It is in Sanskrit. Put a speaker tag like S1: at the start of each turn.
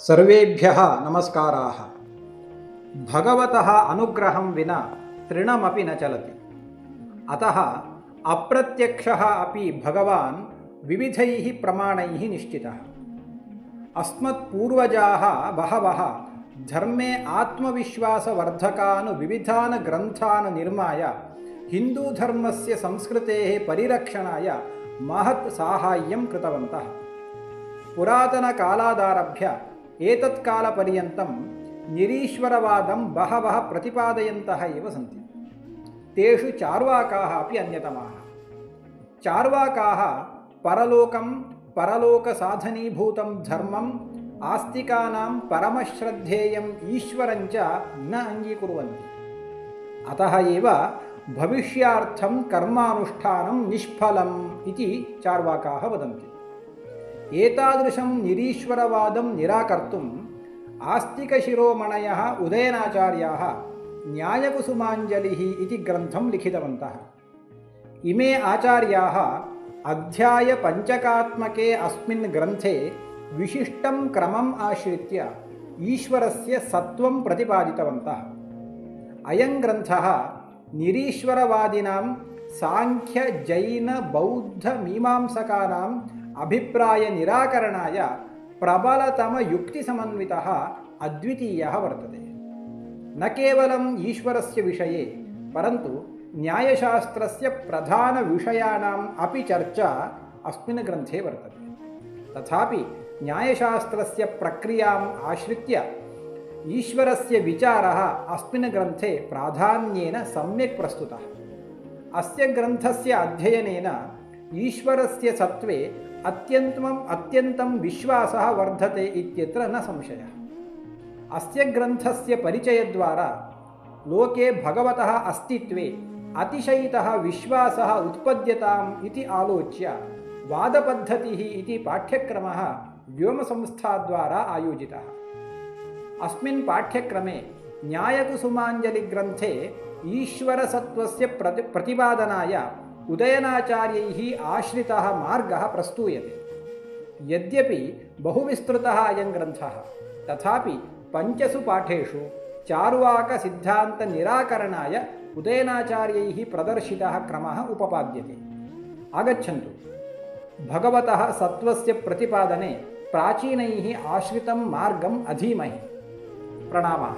S1: सर्वेभ्यः नमस्काराः। भगवतः अनुग्रहं विना तृणमपि न चलति। अतः अप्रत्यक्षः अपि भगवान् विविधैः प्रमाणैः निश्चितः। अस्मत्पूर्वजाः बहवः धर्मे आत्मविश्वासवर्धकान् विविधान् ग्रन्थान् निर्माय हिन्दूधर्मस्य संस्कृतेः परिरक्षणाय महत् साहाय्यं कृतवन्तः। पुरातनकालादारभ्य एतत्कालपर्यन्तं निरीश्वरवादं बहवः प्रतिपादयन्तः एव सन्ति। तेषु चार्वाकाः अपि अन्यतमाः। चार्वाकाः परलोकं परलोकसाधनीभूतं धर्मम् आस्तिकानां परमश्रद्धेयम् ईश्वरञ्च न अङ्गीकुर्वन्ति। अतः एव भविष्यार्थं कर्मानुष्ठानं निष्फलम् इति चार्वाकाः वदन्ति। एतादृशं निरीश्वरवादं निराकर्तुम् आस्तिकशिरोमणयः उदयनाचार्याः न्यायकुसुमाञ्जलिः इति ग्रन्थं लिखितवन्तः। इमे आचार्याः अध्यायपञ्चकात्मके अस्मिन् ग्रन्थे विशिष्टं क्रमम् आश्रित्य ईश्वरस्य सत्त्वं प्रतिपादितवन्तः। अयं ग्रन्थः निरीश्वरवादिनां सांख्य जैन बौद्ध मीमांसकानाम् अभिप्राय निराकरणाय प्रबलतमयुक्तिसमन्वितः अद्वितीयः वर्तते। न केवलम् ईश्वरस्य विषये परन्तु न्यायशास्त्रस्य प्रधानविषयाणाम् अपि चर्चा अस्मिन् ग्रन्थे वर्तते। तथापि न्यायशास्त्रस्य प्रक्रियाम् आश्रित्य ईश्वरस्य विचारः अस्मिन् ग्रन्थे प्राधान्येन सम्यक् प्रस्तुतः। अस्य ग्रन्थस्य अध्ययनेन ईश्वरस्य सत्त्वे अत्यन्तं विश्वासः वर्धते इत्यत्र न संशयः। अस्य ग्रन्थस्य परिचयद्वारा लोके भगवतः अस्तित्वे अतिशयितः विश्वासः उत्पद्यताम् इति आलोच्य वादपद्धतिः इति पाठ्यक्रमः व्योमसंस्थाद्वारा आयोजितः। अस्मिन् पाठ्यक्रमे न्यायकुसुमाञ्जलिग्रन्थे ईश्वरसत्त्वस्य प्रतिपादनाय उदयनाचार्यैः आश्रितः मार्गः प्रस्तूयते। यद्यपि बहुविस्तृतः अयं ग्रन्थः तथापि 5 पाठेषु चार्वाकसिद्धान्तनिराकरणाय उदयनाचार्यैः प्रदर्शितः क्रमः उपपाद्यते। आगच्छन्तु भगवतः सत्त्वस्य प्रतिपादने प्राचीनैः आश्रितं मार्गम् अधीमहि। प्रणामाः।